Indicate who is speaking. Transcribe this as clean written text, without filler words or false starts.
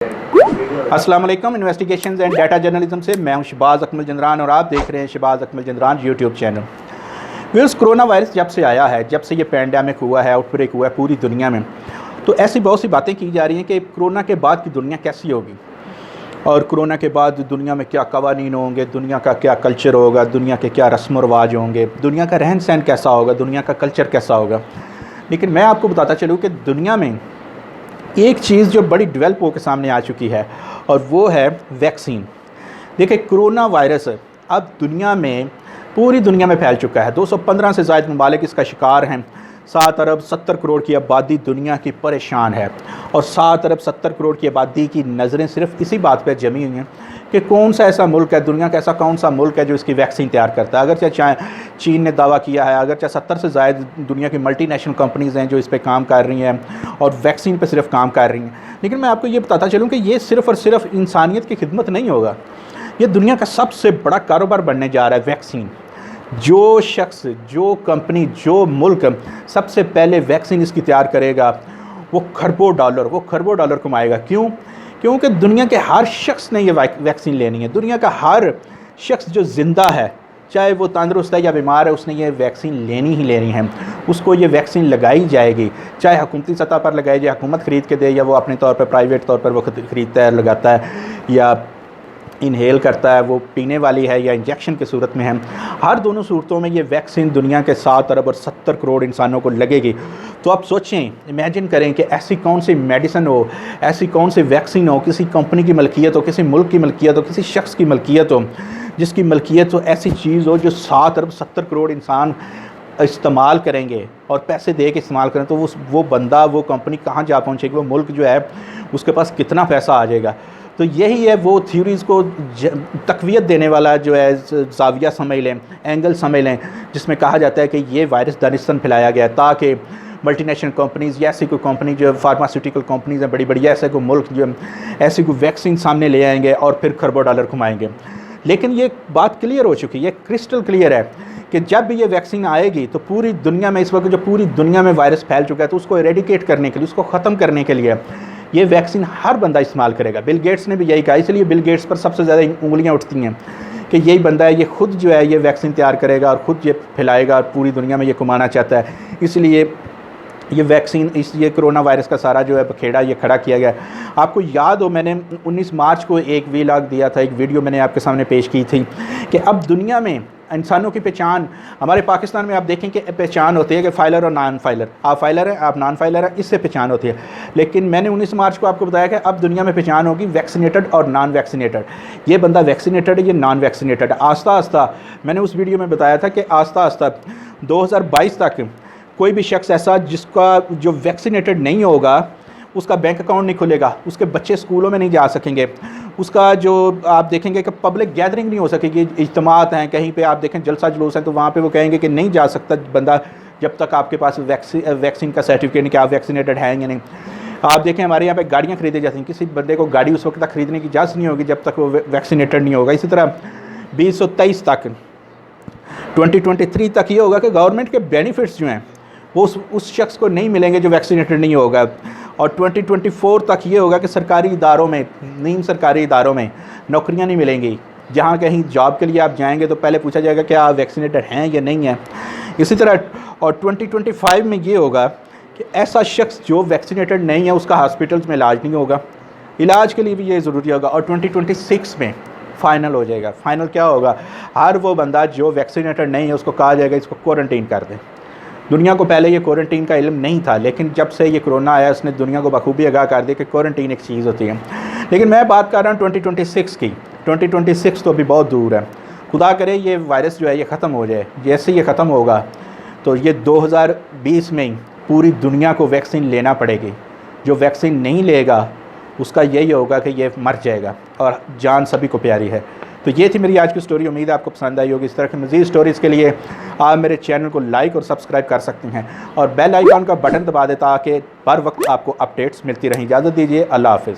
Speaker 1: अस्सलाम वालेकुम। Investigations and data journalism से मैं हूं शहबाज अकमल जंदरान और आप देख रहे हैं Shahbaz Akmal Jandran YouTube channel. Viewers, corona virus जब से आया है, जब से ये पैंडेमिक हुआ है, आउटब्रेक हुआ है पूरी दुनिया में, तो ऐसी बहुत सी बातें की जा रही हैं कि कोरोना के बाद की दुनिया कैसी होगी और कोरोना के बाद दुनिया में क्या कवानीन होंगे, दुनिया का क्या कल्चर होगा, दुनिया के क्या रस्म व रवाज होंगे, दुनिया का रहन सहन कैसा होगा, दुनिया का कल्चर कैसा होगा। लेकिन मैं आपको बताता चलूँ कि दुनिया में एक चीज़ जो बड़ी डेवलप होकर सामने आ चुकी है और वो है वैक्सीन। देखिए, कोरोना वायरस अब दुनिया में, पूरी दुनिया में फैल चुका है। 215 से ज़ायद ममालिक इसका शिकार हैं। 7 अरब 70 करोड़ की आबादी दुनिया की परेशान है और 7 अरब 70 करोड़ की आबादी की नज़रें सिर्फ इसी बात पर जमी हुई हैं कि कौन सा ऐसा मुल्क है, दुनिया का ऐसा कौन सा मुल्क है जो इसकी वैक्सीन तैयार करता है। अगर चाहे चीन ने दावा किया है, अगर चाहे 70 से ज़ायद दुनिया की मल्टीनेशनल कंपनीज़ हैं जो इस पर काम कर रही हैं और वैक्सीन पे सिर्फ काम कर रही हैं। लेकिन मैं आपको ये बताता चलूँ कि ये सिर्फ़ और सिर्फ इंसानियत की खिदमत नहीं होगा, ये दुनिया का सबसे बड़ा कारोबार बनने जा रहा है वैक्सीन। जो शख्स, जो कंपनी, जो मुल्क सबसे पहले वैक्सीन इसकी तैयार करेगा वो खरबों डॉलर कमाएगा। क्यों? क्योंकि दुनिया के हर शख्स ने ये वैक्सीन लेनी है। दुनिया का हर शख्स जो ज़िंदा है, चाहे वो तंदुरुस्त है या बीमार है, उसने ये वैक्सीन लेनी ही लेनी है। उसको ये वैक्सीन लगाई जाएगी, चाहे हुकूमती सतह पर लगाई जाए, हुकूमत ख़रीद के दे, या वो अपने तौर पर प्राइवेट तौर पर वो ख़रीदता है, लगाता है, या इनहेल करता है, वो पीने वाली है या इंजेक्शन की सूरत में है। हर दोनों सूरतों में ये वैक्सीन दुनिया के 7 अरब और 70 करोड़ इंसानों को लगेगी। तो आप सोचें, इमेजिन करें कि ऐसी कौन सी मेडिसिन हो, ऐसी कौन सी वैक्सीन हो, किसी कंपनी की मलकियत हो, किसी मुल्क की मलकियत हो, किसी शख्स की मलकियत हो, जिसकी मलकियत हो, ऐसी चीज़ हो जो 7 अरब 70 करोड़ इंसान इस्तेमाल करेंगे और पैसे दे के इस्तेमाल करें, तो वो बंदा, वो कंपनी कहाँ जा पहुँचेगी, वो मुल्क जो है उसके पास कितना पैसा आ जाएगा। तो यही है वो थ्योरीज़ को तक़वियत देने वाला जो है ज़ाविया समझ लें, एंगल समझ लें, जिसमें कहा जाता है कि ये वायरस दानिस्तन फैलाया गया है ताकि मल्टीनेशनल कंपनीज़ या ऐसी कोई कंपनी जो फार्मास्यूटिकल कंपनीज़ हैं बड़ी बड़ी, ऐसे कोई मुल्क जो ऐसी कोई वैक्सीन सामने ले आएंगे और फिर खरबों डॉलर कमाएंगे। लेकिन ये बात क्लियर हो चुकी है, ये क्रिस्टल क्लियर है कि जब भी ये वैक्सीन आएगी तो पूरी दुनिया में, इस वक्त जो पूरी दुनिया में वायरस फैल चुका है, तो उसको एरेडिकेट करने के लिए, उसको ख़त्म करने के लिए ये वैक्सीन हर बंदा इस्तेमाल करेगा। बिल गेट्स ने भी यही कहा, इसलिए बिल गेट्स पर सबसे ज़्यादा उंगलियां उठती हैं कि यही बंदा है, ये खुद जो है ये वैक्सीन तैयार करेगा और ख़ुद ये फैलाएगा और पूरी दुनिया में ये कमाना चाहता है। इसलिए ये वैक्सीन, ये कोरोना वायरस का सारा जो है बखेड़ा ये खड़ा किया गया। आपको याद हो, मैंने 19 मार्च को एक वीलॉग दिया था, एक वीडियो मैंने आपके सामने पेश की थी कि अब दुनिया में इंसानों की पहचान, हमारे पाकिस्तान में आप देखें कि पहचान होती है कि फाइलर और नॉन फाइलर, आप फाइलर हैं, आप नॉन फाइलर हैं, इससे पहचान होती है। लेकिन मैंने 19 मार्च को आपको बताया कि अब दुनिया में पहचान होगी वैक्सीनेटेड और नॉन वैक्सीनेटेड। ये बंदा वैक्सीनेटेड है, ये नॉन वैक्सीनेटेड। आस्ता आस्ता, मैंने उस वीडियो में बताया था कि आस्ता आस्ता 2022 तक कोई भी शख्स ऐसा जिसका जो वैक्सीनेटेड नहीं होगा, उसका बैंक अकाउंट नहीं खुलेगा, उसके बच्चे स्कूलों में नहीं जा सकेंगे, उसका जो आप देखेंगे कि पब्लिक गैदरिंग नहीं हो सकेगी, इज्तिमात हैं, कहीं पे आप देखें जलसा जुलूस हैं, तो वहाँ पे वो कहेंगे कि नहीं जा सकता बंदा जब तक आपके पास वैक्सीन का सर्टिफिकेट नहीं कि आप वैक्सीनेटेड हैं या नहीं। आप देखें हमारे यहाँ पे गाड़ियाँ खरीदी जाती हैं, किसी बंदे को गाड़ी उस वक्त तक खरीदने की इजाज़त नहीं होगी जब तक वो वैक्सीनेटेड नहीं होगा। इसी तरह 2023 तक, 2023 तक ये होगा कि गवर्नमेंट के बेनिफिट्स जो हैं वो उस शख्स को नहीं मिलेंगे जो वैक्सीनेटेड नहीं होगा। और 2024 तक ये होगा कि सरकारी इदारों में, नीम सरकारी इदारों में नौकरियां नहीं मिलेंगी। जहां कहीं जॉब के लिए आप जाएंगे तो पहले पूछा जाएगा कि आप वैक्सीनेटेड हैं या नहीं है। इसी तरह और 2025 में ये होगा कि ऐसा शख्स जो वैक्सीनेटेड नहीं है उसका हॉस्पिटल्स में इलाज नहीं होगा, इलाज के लिए भी ये ज़रूरी होगा। और 2026 में फ़ाइनल हो जाएगा। फ़ाइनल क्या होगा? हर वो बंदा जो वैक्सीनेटेड नहीं है उसको कहा जाएगा इसको क्वारंटीन कर दें। दुनिया को पहले ये क्वारंटीन का इल्म नहीं था, लेकिन जब से ये कोरोना आया उसने दुनिया को बखूबी आगाह कर दिया कि क्वारंटीन एक चीज़ होती है। लेकिन मैं बात कर रहा हूँ 2026 की। 2026 तो अभी बहुत दूर है। खुदा करे ये वायरस जो है ये ख़त्म हो जाए। जैसे ये ख़त्म होगा तो ये 2020 में ही पूरी दुनिया को वैक्सीन लेना पड़ेगी। जो वैक्सीन नहीं लेगा उसका यही होगा कि ये मर जाएगा और जान सभी को प्यारी है। तो ये थी मेरी आज की स्टोरी। उम्मीद है आपको पसंद आई होगी। इस तरह की मज़ीद स्टोरीज़ के लिए आप मेरे चैनल को लाइक और सब्सक्राइब कर सकते हैं और बेल आइकॉन का बटन दबा दें ताकि हर वक्त आपको अपडेट्स मिलती रहें। इजाज़त दीजिए, अल्लाह हाफ़िज़।